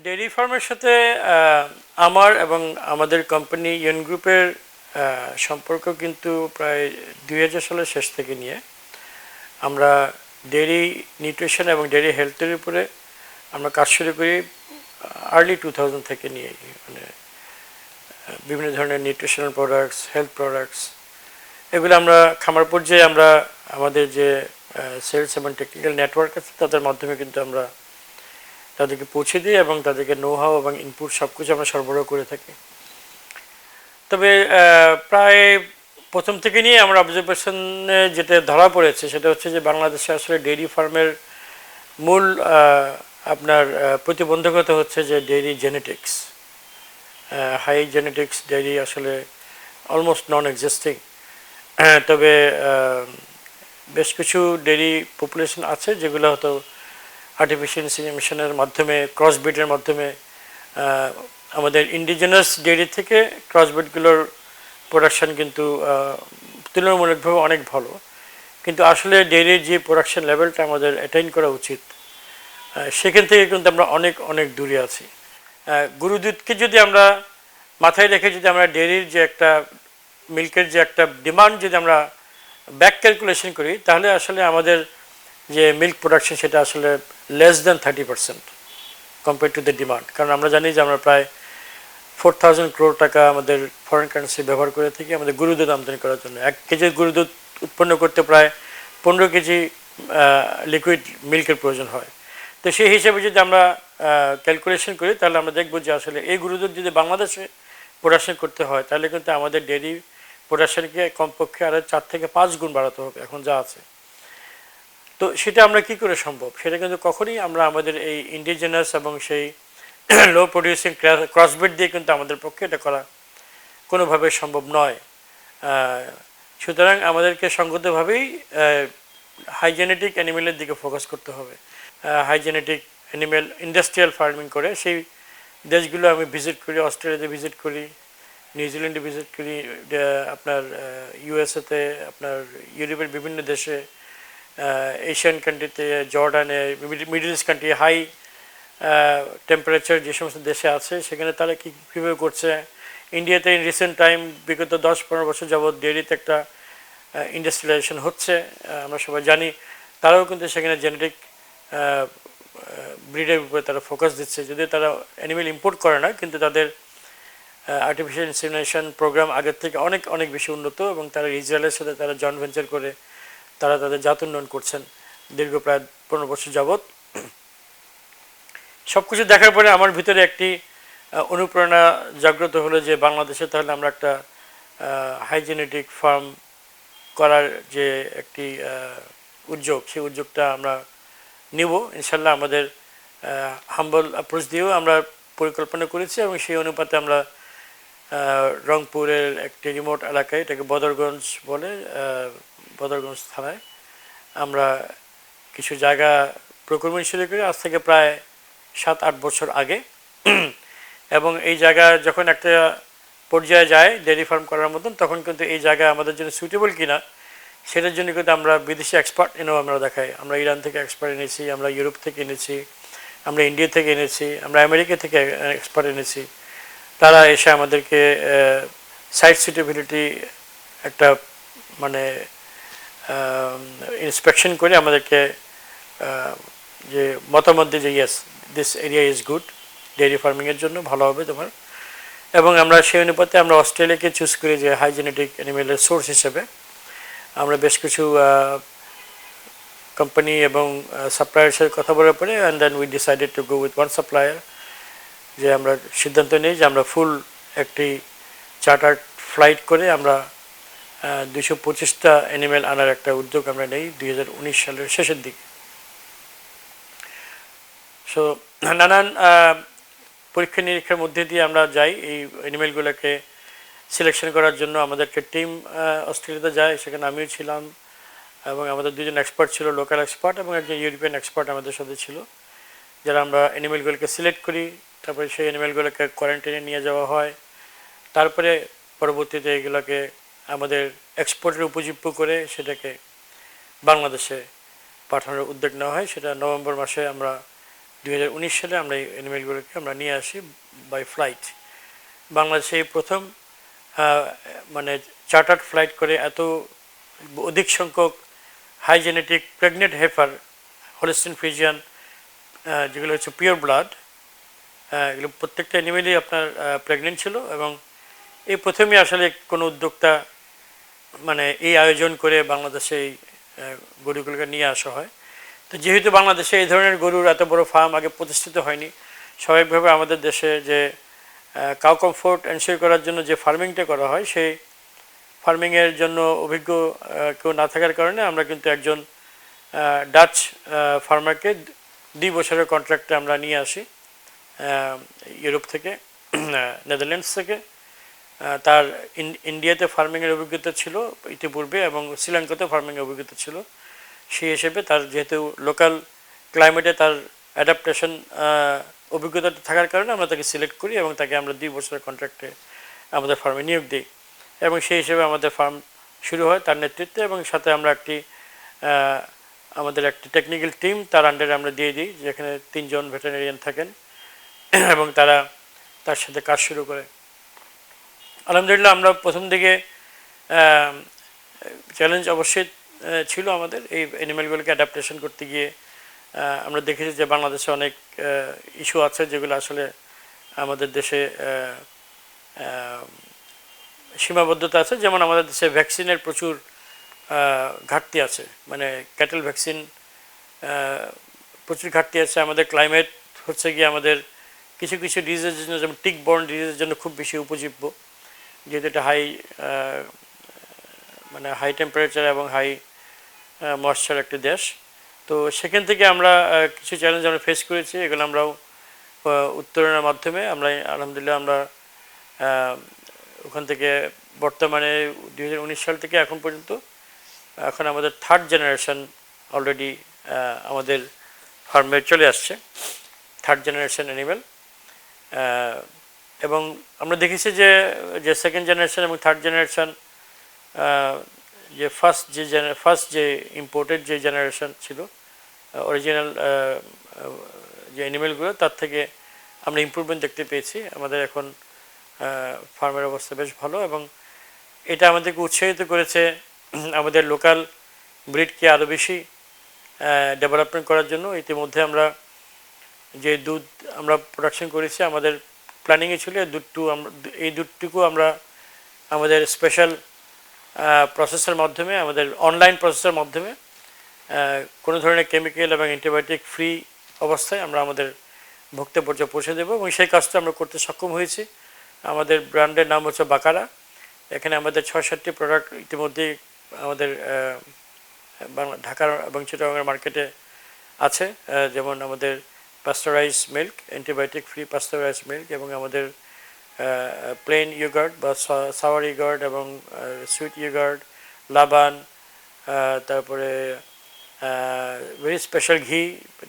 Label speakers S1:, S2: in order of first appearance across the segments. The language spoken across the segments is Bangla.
S1: ডেইরি ফার্মের সাথে আমার এবং আমাদের কোম্পানি ইয়ন গ্রুপের সম্পর্ক কিন্তু প্রায় 2000 সালের শেষ থেকে নিয়ে আমরা ডেইরি নিউট্রিশন এবং ডেইরি হেলথের উপরে আমরা কাজ শুরু করি আর্লি 2000 থেকে নিয়ে, মানে বিভিন্ন ধরনের নিউট্রিশনাল প্রোডাক্টস, হেলথ প্রোডাক্টস, এগুলো আমরা খামার পর্যায়ে আমরা আমাদের যে সেলস এবং টেকনিক্যাল নেটওয়ার্ক আছে তাদের মাধ্যমে কিন্তু আমরা তাদেরকে পৌঁছে দিই এবং তাদেরকে নো হাউ এবং ইনপুট সব কিছু আমরা সরবরাহ করে থাকি। তবে প্রায় প্রথম থেকে নিয়ে আমরা অবজারভেশনে যেটা ধরা পড়েছে সেটা হচ্ছে যে বাংলাদেশে আসলে ডেইরি ফার্মের মূল আপনার প্রতিবন্ধকতা হচ্ছে যে dairy genetics, high genetics dairy আসলে অলমোস্ট নন এক্সিস্টিং। তবে বেশ কিছু ডেইরি পপুলেশন আছে যেগুলো হয়তো আর্টিফিশিয়াল ইনসেমিনেশনের মাধ্যমে, ক্রসব্রিডের মাধ্যমে আমাদের ইন্ডিজিনাস ডেইরি থেকে ক্রসব্রিডগুলোর প্রোডাকশান কিন্তু তুলনামূলকভাবে অনেক ভালো, কিন্তু আসলে ডেইরির যে প্রোডাকশান লেভেলটা আমাদের অ্যাটেইন করা উচিত সেখান থেকে কিন্তু আমরা অনেক অনেক দূরে আছি। গরু দুধকে যদি আমরা মাথায় রেখে যদি আমরা ডেইরির যে একটা মিল্কের যে একটা ডিমান্ড যদি আমরা ব্যাক ক্যালকুলেশন করি তাহলে আসলে আমাদের যে মিল্ক প্রোডাকশন সেটা আসলে less than 30% compare to the demand. কারণ আমরা জানি যে আমরা প্রায় 4000 crore টাকা আমাদের ফরেন কারেন্সি ব্যবহার করে থাকি আমাদের গরু দুধ আমদানি করার জন্য। 1 কেজি গরু দুধ উৎপন্ন করতে প্রায় 15 কেজি লিকুইড মিল্কের প্রয়োজন হয়। তো সেই হিসেবে যদি আমরা ক্যালকুলেশন করি তাহলে আমরা দেখব যে আসলে এই গরু দুধ যদি বাংলাদেশে প্রোডাকশন করতে হয় তাহলে কিন্তু আমাদের ডেইরি প্রোডাকশনকে কমপক্ষে আরও 4 থেকে 5 গুণ বাড়াতে হবে এখন যা আছে। তো সেটা আমরা কি করে সম্ভব? সেটা কিন্তু কখনই আমরা আমাদের এই ইন্ডিজিনাস এবং সেই লো প্রডিউসিং ক্রসব্রিড দিয়ে কিন্তু আমাদের পক্ষে এটা করা কোনোভাবে সম্ভব নয়। সুতরাং আমাদেরকে সঙ্গতভাবেই হাইজেনেটিক অ্যানিমেলের দিকে ফোকাস করতে হবে। হাইজেনেটিক অ্যানিমেল ইন্ডাস্ট্রিয়াল ফার্মিং করে সেই দেশগুলো আমি ভিজিট করি, অস্ট্রেলিয়াতে ভিজিট করি, নিউজিল্যান্ডে ভিজিট করি, আপনার ইউএসএতে, আপনার ইউরোপের বিভিন্ন দেশে, এশিয়ান কান্ট্রিতে, জর্ডানে, middle east country, high temperature যে সমস্ত দেশে আছে সেখানে তারা কীভাবে করছে। ইন্ডিয়াতে ইন রিসেন্ট টাইম বিগত 10-15 বছর যাবৎ ডেয়ারিতে একটা ইন্ডাস্ট্রিয়ালাইজেশন হচ্ছে, আমরা সবাই জানি। তারাও কিন্তু সেখানে জেনেটিক ব্রিডের উপরে তারা ফোকাস দিচ্ছে, যদিও তারা অ্যানিমেল ইম্পোর্ট করে না, কিন্তু তাদের আর্টিফিশিয়াল ইনসেমিনেশন প্রোগ্রাম আগের থেকে অনেক অনেক বেশি উন্নত এবং তারা ইসরায়েলের সাথে তারা জয়েন্ট ভেঞ্চার করে তারা তাদের জাত উন্নয়ন করছেন দীর্ঘ প্রায় 15 বছর যাবৎ। সব কিছু দেখার পরে আমার ভিতরে একটি অনুপ্রেরণা জাগ্রত হলো যে বাংলাদেশে তাহলে আমরা একটা হাইজেনেটিক ফার্ম করার যে একটি উদ্যোগ, সেই উদ্যোগটা আমরা নিব ইনশাল্লাহ। আমাদের হাম্বল অ্যাপ্রোচ দিয়েও আমরা পরিকল্পনা করেছি এবং সেই অনুপাতে আমরা রংপুরের একটি রিমোট এলাকায়, এটাকে বদরগঞ্জ বলে, বদরগঞ্জ থানায় আমরা কিছু জায়গা প্রকুরমেন্ট শুরু করি আজ থেকে প্রায় 7-8 বছর আগে। এবং এই জায়গা যখন একটা পর্যায়ে যায় ডেয়ারি ফার্ম করার মতন, তখন কিন্তু এই জায়গা আমাদের জন্য সুইটেবল কিনা সেটার জন্য কিন্তু আমরা বিদেশি এক্সপার্ট এনেও আমরা দেখাই। আমরা ইরান থেকে এক্সপার্ট এনেছি, আমরা ইউরোপ থেকে এনেছি, আমরা ইন্ডিয়া থেকে এনেছি, আমরা আমেরিকা থেকে এক্সপার্ট এনেছি। তারা এসে আমাদেরকে সাইট সুইটেবিলিটি একটা মানে ইন্সপেকশন করে আমাদেরকে যে মতামত দিয়ে যে yes this area is good dairy ফার্মিংয়ের জন্য, ভালো হবে তোমার। এবং আমরা সেই অনুপাতে আমরা অস্ট্রেলিয়াকে চুজ করি যে হাইজেনেটিক অ্যানিমেলের সোর্স হিসেবে। আমরা বেশ কিছু কোম্পানি এবং সাপ্লায়ারের সাথে কথা বলার পরে and then we decided to go with one supplier, যে আমরা সিদ্ধান্ত নিই যে আমরা ফুল একটি চার্টার ফ্লাইট করে আমরা 225টা অ্যানিমেল আনার একটা উদ্যোগ আমরা নেই 2019 সালের শেষের দিকে। সো নানান পরীক্ষা নিরীক্ষার মধ্যে দিয়ে আমরা যাই এই অ্যানিমেলগুলোকে সিলেকশন করার জন্য। আমাদেরকে টিম অস্ট্রেলিয়াতে যায়, সেখানে আমিও ছিলাম এবং আমাদের 2জন এক্সপার্ট ছিল, লোকাল এক্সপার্ট এবং একজন ইউরোপিয়ান এক্সপার্ট আমাদের সাথে ছিল, যারা আমরা অ্যানিমেলগুলোকে সিলেক্ট করি। তারপরে সেই অ্যানিমেলগুলোকে কোয়ারেন্টাইনে নিয়ে যাওয়া হয়। তারপরে পরবর্তীতে এগুলোকে আমাদের এক্সপোর্টের উপজীব্য করে সেটাকে বাংলাদেশে পাঠানোর উদ্যোগ নেওয়া হয়। সেটা নভেম্বর মাসে আমরা 2019 সালে আমরা এই অ্যানিমেলগুলোকে আমরা নিয়ে আসি বাই ফ্লাইট। বাংলাদেশে এই প্রথম মানে চার্টার্ড ফ্লাইট করে এত অধিক সংখ্যক high genetic pregnant heifer Holstein Friesian যেগুলো হচ্ছে পিওর ব্লাড, এগুলো প্রত্যেকটা অ্যানিমেলই আপনার প্রেগনেন্ট ছিল। এবং এই প্রথমেই আসলে কোনো উদ্যোক্তা মানে এই আয়োজন করে বাংলাদেশে এই গরুগুলোকে নিয়ে আসা হয়। তো যেহেতু বাংলাদেশে এই ধরনের গরুর এত বড় ফার্ম আগে প্রতিষ্ঠিত হয়নি, স্বাভাবিকভাবে আমাদের দেশে যে কাউ কমফোর্ট এনশিওর করার জন্য যে ফার্মিংটা করা হয়, সেই ফার্মিংয়ের জন্য অভিজ্ঞ কেউ না থাকার কারণে আমরা কিন্তু একজন ডাচ ফার্মারকে 2 বছরের কন্ট্রাক্টে আমরা নিয়ে আসি ইউরোপ থেকে, নেদারল্যান্ডস থেকে। তার ইন্ডিয়াতে ফার্মিংয়ের অভিজ্ঞতা ছিল ইতিপূর্বে এবং শ্রীলঙ্কাতেও ফার্মিংয়ের অভিজ্ঞতা ছিল। সেই হিসেবে তার যেহেতু লোকাল ক্লাইমেটে তার অ্যাডাপ্টেশন অভিজ্ঞতা থাকার কারণে আমরা তাকে সিলেক্ট করি এবং তাকে আমরা 2 বছরের কন্ট্রাক্টে আমাদের ফার্মে নিয়োগ দিই। এবং সেই হিসেবে আমাদের ফার্ম শুরু হয় তার নেতৃত্বে, এবং সাথে আমরা আমাদের একটি টেকনিক্যাল টিম তার আন্ডারে আমরা দিয়ে দিই, যেখানে 3 জন ভেটেরিনারিয়ান থাকেন এবং তারা তার সাথে কাজ শুরু করে। আলহামদুলিল্লাহ আমরা প্রথম দিকে চ্যালেঞ্জ অবশ্যই ছিল আমাদের এই অ্যানিমেলগুলোকে অ্যাডাপ্টেশন করতে গিয়ে। আমরা দেখেছি যে বাংলাদেশে অনেক ইস্যু আছে যেগুলো আসলে আমাদের দেশে সীমাবদ্ধতা আছে। যেমন আমাদের দেশে ভ্যাকসিনের প্রচুর ঘাটতি আছে, মানে ক্যাটেল ভ্যাকসিন প্রচুর ঘাটতি আছে। আমাদের ক্লাইমেট হচ্ছে গিয়ে আমাদের কিছু কিছু ডিজিজের জন্য, যেমন টিক বর্ন ডিজিজের জন্য খুব বেশি উপজীব্য, যেহেতু এটা মানে হাই টেম্পারেচার এবং হাই ময়েশ্চার একটি দেশ। তো সেখান থেকে আমরা কিছু চ্যালেঞ্জ আমরা ফেস করেছি, এগুলো আমরাও উত্তরণের মাধ্যমে আমরা আলহামদুলিল্লাহ আমরা ওখান থেকে বর্তমানে 2019 সাল থেকে এখন পর্যন্ত এখন আমাদের 3rd জেনারেশন অলরেডি আমাদের ফার্মে চলে আসছে, 3rd জেনারেশন অ্যানিমেল। এবং আমরা দেখেছি যে 2nd জেনারেশন এবং 3rd জেনারেশন, যে ফার্স্ট যে ইম্পোর্টেড যে জেনারেশন ছিল অরিজিনাল যে অ্যানিমেলগুলো, তার থেকে আমরা ইমপ্রুভমেন্ট দেখতে পেয়েছি। আমাদের এখন ফার্মের অবস্থা বেশ ভালো, এবং এটা আমাদেরকে উৎসাহিত করেছে আমাদের লোকাল ব্রিডকে আরও বেশি ডেভেলপমেন্ট করার জন্য। ইতিমধ্যে আমরা যে দুধ আমরা প্রোডাকশন করেছি, আমাদের প্ল্যানিংয়ে ছিল এই দুধটুকু আমরা আমাদের স্পেশাল প্রসেসের মাধ্যমে, আমাদের অনলাইন প্রসেসের মাধ্যমে কোনো ধরনের কেমিক্যাল এবং অ্যান্টিবায়োটিক ফ্রি অবস্থায় আমরা আমাদের ভোক্তা পর্যায়ে পৌঁছে দেবো, এবং সেই কাজটা আমরা করতে সক্ষম হয়েছি। আমাদের ব্র্যান্ডের নাম হচ্ছে বাকারা। এখানে আমাদের 6-7টি প্রোডাক্ট ইতিমধ্যেই আমাদের ঢাকার এবং চিটাগাংয়ের মার্কেটে আছে, যেমন আমাদের পাস্টারাইজ মিল্ক, অ্যান্টিবায়োটিক ফ্রি পাস্টারাইজ মিল্ক, এবং আমাদের প্লেন ইয়োগার্ট বা সাওয়ার ইয়োগার্ট এবং সুইট ইয়োগার্ট, লাবান, তারপরে ভেরি স্পেশাল ঘি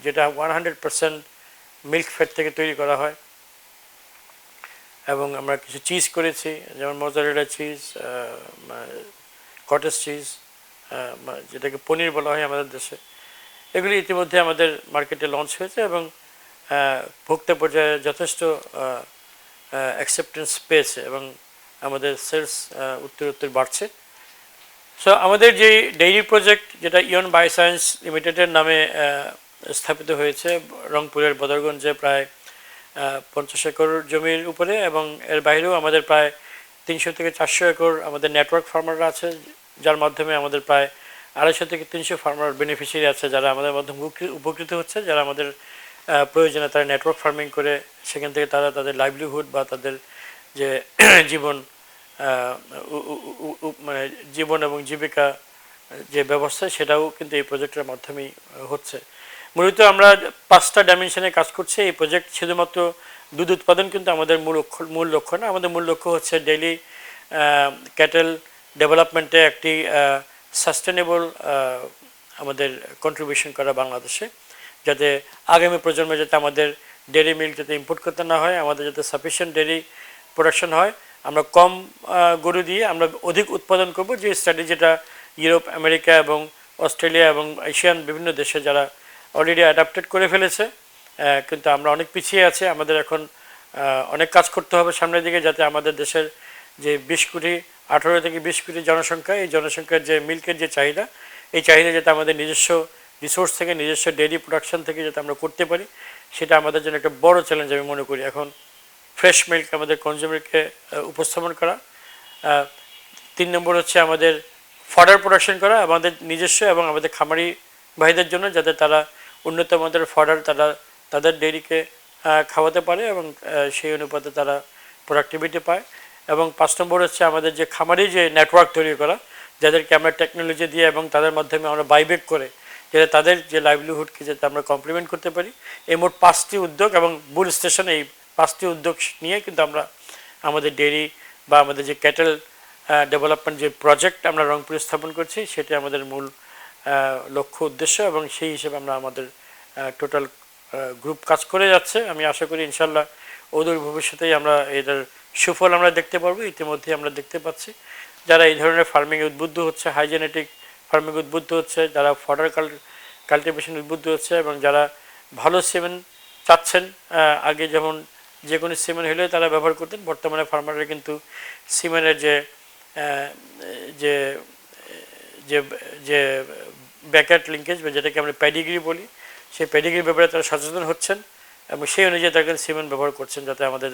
S1: যেটা 100% মিল্ক ফ্যাট থেকে তৈরি করা হয়। এবং আমরা কিছু চিজ করেছি, যেমন মজারেলা চিজ, কটেজ চিজ, যেটাকে পনির বলা হয় আমাদের দেশে। এগুলি ইতিমধ্যে আমাদের মার্কেটে লঞ্চ হয়েছে এবং ভোক্তা পর্যায়ে যথেষ্ট অ্যাকসেপ্টেন্স পেয়েছে, এবং আমাদের সেলস উত্তরোত্তর বাড়ছে। সো আমাদের যে ডেইরি প্রজেক্ট, যেটা ইয়ন বায়োসায়েন্স লিমিটেডের নামে স্থাপিত হয়েছে রংপুরের বদরগঞ্জে প্রায় 50 একর জমির উপরে, এবং এর বাইরেও আমাদের প্রায় 300 থেকে 400 একর আমাদের নেটওয়ার্ক ফার্মাররা আছে, যার মাধ্যমে আমাদের প্রায় 250 থেকে 300 ফার্মার বেনিফিশিয়ারি আছে, যারা আমাদের মাধ্যমে উপকৃত হচ্ছে, যারা আমাদের প্রয়োজনে তারা নেটওয়ার্ক ফার্মিং করে সেখান থেকে তারা তাদের লাইভলিহুড বা তাদের যে জীবন মানে জীবন এবং জীবিকা যে ব্যবস্থা, সেটাও কিন্তু এই প্রজেক্টের মাধ্যমেই হচ্ছে। মূলত আমরা 5টা ডাইমেনশনে কাজ করছি এই প্রজেক্ট। শুধুমাত্র দুধ উৎপাদন কিন্তু আমাদের মূল লক্ষ্য না। আমাদের মূল লক্ষ্য হচ্ছে ডেইলি ক্যাটেল ডেভেলপমেন্টে একটি সাস্টেনেবল আমাদের কন্ট্রিবিউশন করা বাংলাদেশে, যাতে আগামী প্রজন্মে যাতে আমাদের ডেয়ারি মিল্ক যাতে ইম্পোর্ট করতে না হয়, আমাদের যাতে সাফিসিয়েন্ট ডেয়ারি প্রোডাকশন হয়, আমরা কম গরু দিয়ে আমরা অধিক উৎপাদন করব, যে স্ট্র্যাটেজিটা ইউরোপ, আমেরিকা এবং অস্ট্রেলিয়া এবং এশিয়ান বিভিন্ন দেশে যারা অলরেডি অ্যাডাপ্টেড করে ফেলেছে, কিন্তু আমরা অনেক পিছিয়ে আছি। আমাদের এখন অনেক কাজ করতে হবে সামনের দিকে, যাতে আমাদের দেশের যে 20 কোটি 18 থেকে 20 কোটি জনসংখ্যা, এই জনসংখ্যার যে মিল্কের যে চাহিদা, এই চাহিদা যাতে আমাদের নিজস্ব রিসোর্স থেকে, নিজস্ব ডেইরি প্রোডাকশন থেকে যাতে আমরা করতে পারি, সেটা আমাদের জন্য একটা বড় চ্যালেঞ্জ আমি মনে করি। এখন ফ্রেশ মিল্ক আমাদের কনজিউমারকে উপস্থাপন করা, 3 নম্বর হচ্ছে আমাদের ফডার প্রোডাকশন করা আমাদের নিজস্ব এবং আমাদের খামারি ভাইদের জন্য, যাতে তারা উন্নত মানের ফডার তারা তাদের ডেইরিকে খাওয়াতে পারে এবং সেই অনুপাতে তারা প্রোডাক্টিভিটি পায়। এবং 5 নম্বর হচ্ছে আমাদের যে খামারি যে নেটওয়ার্ক তৈরি করা, যাদেরকে আমরা টেকনোলজি দিয়ে এবং তাদের মাধ্যমে আমরা বাইব্যাক করে যাতে তাদের যে লাইভলিহুডকে যাতে আমরা কমপ্লিমেন্ট করতে পারি। এই মোট 5টি উদ্যোগ এবং বুল স্টেশন, এই 5টি উদ্যোগ নিয়ে কিন্তু আমরা আমাদের ডেইরি বা আমাদের যে ক্যাটেল ডেভেলপমেন্ট যে প্রজেক্ট আমরা রংপুরে স্থাপন করছি, সেটি আমাদের মূল লক্ষ্য উদ্দেশ্য, এবং সেই হিসেবে আমরা আমাদের টোটাল গ্রুপ কাজ করে যাচ্ছে। আমি আশা করি ইনশাল্লাহ অদূর ভবিষ্যতেই আমরা এদের সুফল আমরা দেখতে পারবো। ইতিমধ্যে আমরা দেখতে পাচ্ছি যারা এই ধরনের ফার্মিংয়ে উদ্বুদ্ধ হচ্ছে, হাইজেনেটিক ফার্মিং উদ্বুদ্ধ হচ্ছে, যারা ফডার কাল্টিভেশন উদ্বুদ্ধ হচ্ছে, এবং যারা ভালো সিমেন্ট চাচ্ছেন। আগে যেমন যে কোনো সিমেন্ট হলে তারা ব্যবহার করতেন, বর্তমানে ফার্মাররা কিন্তু সিমেন্টের যে যে যে ব্যাকয়ার্ড লিঙ্কেজ বা যেটাকে আমরা প্যাডিগ্রি বলি, সেই প্যাডিগ্রির ব্যাপারে তারা সচেতন হচ্ছেন এবং সেই অনুযায়ী তারা সিমেন্ট ব্যবহার করছেন, যাতে আমাদের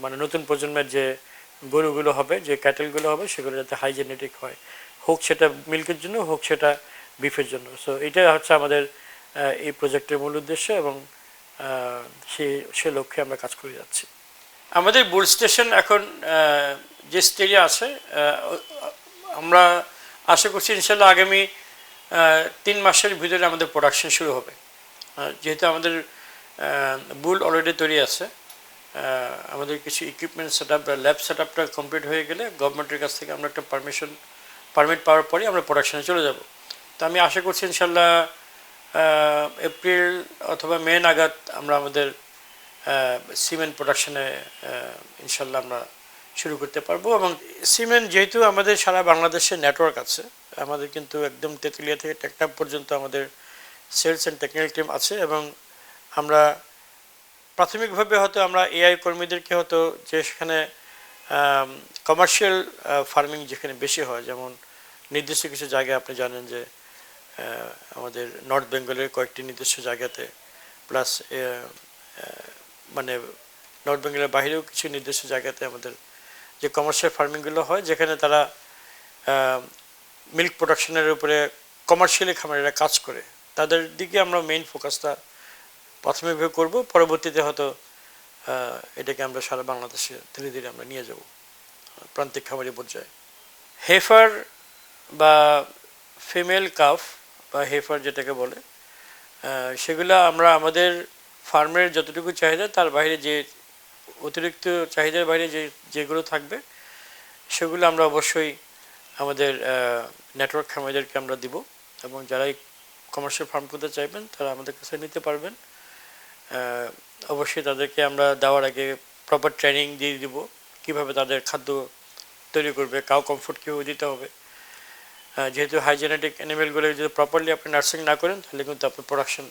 S1: মানে নতুন প্রজন্মের যে গরুগুলো হবে, যে ক্যাটেলগুলো হবে, সেগুলো যাতে হাইজেনেটিক হয়, হোক সেটা মিল্কের জন্য, হোক সেটা বিফের জন্য। সো এটা হচ্ছে আমাদের এই প্রজেক্টের মূল উদ্দেশ্য, এবং সে লক্ষ্যে আমরা কাজ করে যাচ্ছি। আমাদের বুল স্টেশন এখন যে স্টেজে আছে, আমরা আশা করছি ইনশাল্লাহ আগামী 3 মাসের ভিতরে আমাদের প্রোডাকশন শুরু হবে। যেহেতু আমাদের বুল অলরেডি তৈরি আছে, আমাদের কিছু ইকুইপমেন্ট সেট আপ বা ল্যাব সেট আপটা কমপ্লিট হয়ে গেলে গভর্নমেন্টের কাছ থেকে আমরা একটা পারমিট পাওয়ার পরে আমরা প্রোডাকশনে চলে যাব। তো আমি আশা করছি ইনশাল্লাহ এপ্রিল অথবা মে নাগাদ আমরা আমাদের সিমেন্ট প্রোডাকশনে ইনশাল্লাহ আমরা শুরু করতে পারবো। এবং সিমেন্ট যেহেতু আমাদের সারা বাংলাদেশে নেটওয়ার্ক আছে, আমাদের কিন্তু একদম তেঁতুলিয়া থেকে টেকনাফ পর্যন্ত আমাদের সেলস অ্যান্ড টেকনিক্যাল টিম আছে, এবং আমরা প্রাথমিকভাবে হয়তো আমরা এআই কর্মীদেরকে হয়তো যে সেখানে কমার্শিয়াল ফার্মিং যেখানে বেশি হয়, যেমন নির্দিষ্ট কিছু জায়গায় আপনি জানেন যে আমাদের নর্থ বেঙ্গলের কয়েকটি নির্দিষ্ট জায়গাতে, প্লাস মানে নর্থ বেঙ্গলের বাইরেও কিছু নির্দিষ্ট জায়গাতে আমাদের যে কমার্শিয়াল ফার্মিংগুলো হয়, যেখানে তারা মিল্ক প্রোডাকশনের উপরে কমার্শিয়ালি খামারিরা কাজ করে, তাদের দিকে আমরা মেইন ফোকাসটা প্রাথমিকভাবে করব। পরবর্তীতে হয়তো এটাকে আমরা সারা বাংলাদেশে ধীরে ধীরে আমরা নিয়ে যাব প্রান্তিক খামারি পর্যায়ে। হেফার বা ফিমেল কাফ বা হেফার যেটাকে বলে, সেগুলো আমরা আমাদের ফার্মের যতটুকু চাহিদা, তার বাইরে যে অতিরিক্ত চাহিদার বাইরে যেগুলো থাকবে, সেগুলো আমরা অবশ্যই আমাদের নেটওয়ার্ক খামারিদেরকে আমরা দিব, এবং যারাই কমার্শিয়াল ফার্ম করতে চাইবেন তারা আমাদের কাছে নিতে পারবেন। অবশ্যই তাদেরকে আমরা দেওয়ার আগে প্রপার ট্রেনিং দিয়ে দিব, কীভাবে তাদের খাদ্য তৈরি করবে, কাউ কমফোর্ট কীভাবে দিতে হবে। যেহেতু হাইজেনেটিক অ্যানিমেলগুলো যদি প্রপারলি আপনি নার্সিং না করেন, তাহলে কিন্তু আপনি প্রোডাকশন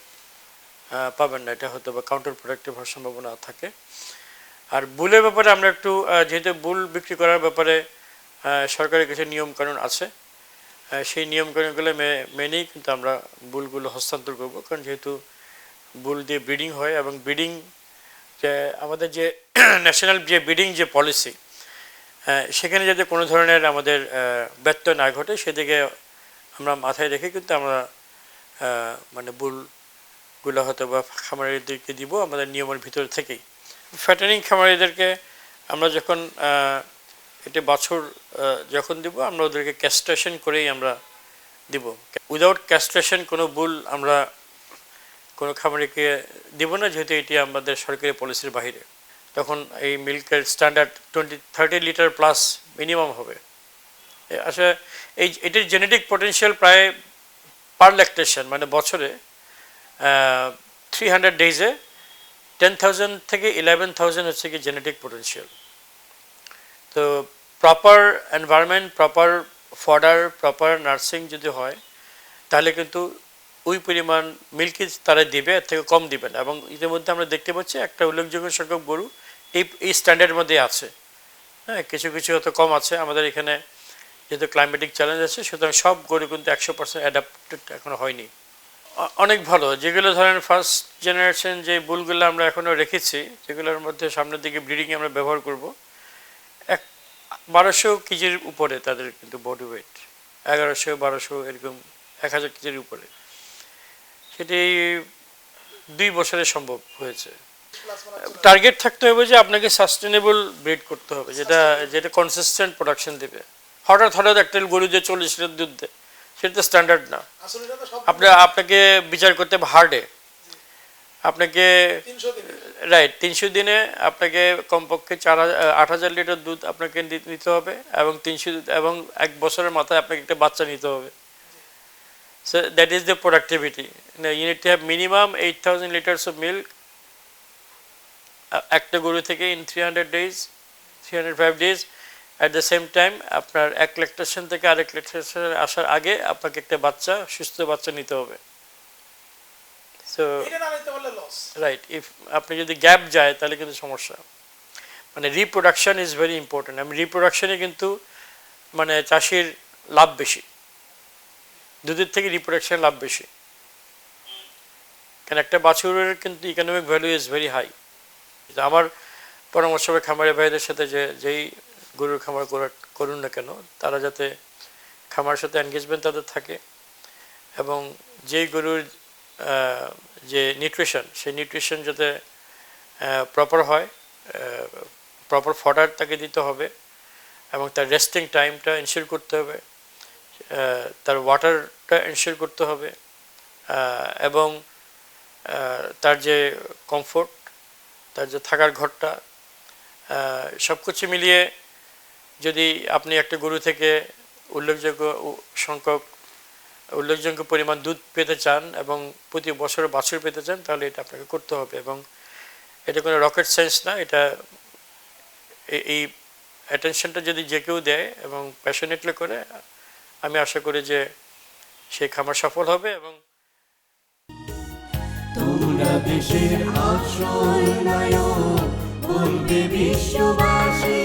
S1: পাবেন না, এটা হয়তো বা কাউন্টার প্রোডাক্টিভ হওয়ার সম্ভাবনা থাকে। আর বুলের ব্যাপারে আমরা একটু, যেহেতু বুল বিক্রি করার ব্যাপারে সরকারের কিছু নিয়মকানুন আছে, সেই নিয়মকানুনগুলো মেনেই কিন্তু আমরা বুলগুলো হস্তান্তর করব। কারণ যেহেতু বুল দিয়ে ব্রিডিং হয়, এবং ব্রিডিং যে আমাদের যে ন্যাশনাল যে ব্রিডিং যে পলিসি, সেখানে যাতে কোনো ধরনের আমাদের ব্যত্যয় না ঘটে, সেদিকে আমরা মাথায় রেখে কিন্তু আমরা মানে বুলগুলো হয়তো বা খামারিদেরকে দিব আমাদের নিয়মের ভিতর থেকেই। ফ্যাটেনিং খামারিদেরকে আমরা যখন এটা বছর যখন দিব, আমরা ওদেরকে ক্যাস্ট্রেশন করেই আমরা দিব। উইদাউট ক্যাস্ট্রেশন কোনো বুল আমরা কোনো খামারিকে দিব না, যেহেতু এটি আমাদের সরকারি পলিসির বাইরে। তখন এই মিল্কের স্ট্যান্ডার্ড 30 লিটার প্লাস মিনিমাম হবে। আসলে এটির জেনেটিক পটেনশিয়াল প্রায় পার ল্যাকটেশন, মানে বছরে 300 ডেজে 10,000 থেকে 11,000 হচ্ছে কি জেনেটিক পটেনশিয়াল। তো proper environment, proper fodder, proper nursing যদি হয়, তাহলে কিন্তু ওই পরিমাণ মিল্কই তারা দিবে, এর থেকে কম দিবে না। এবং ইতিমধ্যে আমরা দেখতে পাচ্ছি একটা উল্লেখযোগ্য সংখ্যক গরু এই স্ট্যান্ডার্ডের মধ্যে আছে। হ্যাঁ, কিছু কিছু হয়তো কম আছে। আমাদের এখানে যেহেতু ক্লাইমেটিক চ্যালেঞ্জ আছে, সুতরাং সব গরু কিন্তু 100% অ্যাডাপ্টেড এখনো হয়নি। অনেক ভালো, যেগুলো ধরেন ফার্স্ট জেনারেশন যে বুলগুলো আমরা এখনও রেখেছি, যেগুলোর মধ্যে সামনের দিকে ব্রিডিংয়ে আমরা ব্যবহার করব, 1200 কেজির উপরে তাদের কিন্তু বডি ওয়েট, 1100 1200 এরকম 1000 কেজির উপরে। সেটি 2 বছরে সম্ভব হয়েছে। টার্গেট থাকতে হবে যে আপনাকে সাস্টেনেবল ব্রিড করতে হবে, যেটা যেটা কনসিস্টেন্ট প্রোডাকশন দেবে। হঠাৎ হঠাৎ একটা গরু যে 40 লিটার দুধ দেয়, সেটা তো স্ট্যান্ডার্ড না। আপনাকে বিচার করতে হবে হার্ডে। আপনাকে রাইট 300 দিনে আপনাকে কমপক্ষে 8000 লিটার দুধ আপনাকে নিতে হবে, এবং 300 এবং 1 বছরের মাথায় আপনাকে একটা বাচ্চা নিতে হবে। So that is the productivity. Now you need to have minimum 8000 liters of milk একটা গরু থেকে in 300 days, 305 days. At the same time আপনার এক ল্যাকটেশন থেকে আরেক ল্যাকটেশন আসার আগে আপনাকে একটা বাচ্চা, সুস্থ বাচ্চা নিতে হবে। সো রাইট, ইফ আপনি যদি গ্যাপ যায় তাহলে কিন্তু সমস্যা। মানে রিপ্রোডাকশন ইজ ভেরি ইম্পর্টেন্ট। আমি রিপ্রোডাকশনে কিন্তু মানে চাষির লাভ বেশি, দুধের থেকে রিপ্রোডাকশন লাভ বেশি। কারণ একটা বাছুরের কিন্তু economic value is very high. আমার পরামর্শ হবে খামারি ভাইদের সাথে যে যেই গরুর খামার করুন না কেন, তারা যাতে খামারের সাথে এনগেজমেন্ট তাদের থাকে, এবং যেই গরুর যে নিউট্রিশন, সেই নিউট্রিশন যাতে প্রপার হয়, প্রপার ফডার তাকে দিতে হবে, এবং তার রেস্টিং টাইমটা এনশিওর করতে হবে, তার ওয়াটারটা এনশিওর করতে হবে, এবং তার যে কমফোর্ট, তার যে থাকার ঘরটা, সব কিছু মিলিয়ে যদি আপনি একটা গরু থেকে উল্লেখযোগ্য পরিমাণ দুধ পেতে চান এবং প্রতি বছর বাছুর পেতে চান, তাহলে এটা আপনাকে করতে হবে। এবং এটা কোনো রকেট সায়েন্স না। এটা এই অ্যাটেনশনটা যদি যে কেউ দেয় এবং প্যাশনেটলি করে, আমি আশা করি যে সেই খামার সফল হবে। এবং তোমরা দেশের আসল নায়ক বলবে বিশ্ববাসী।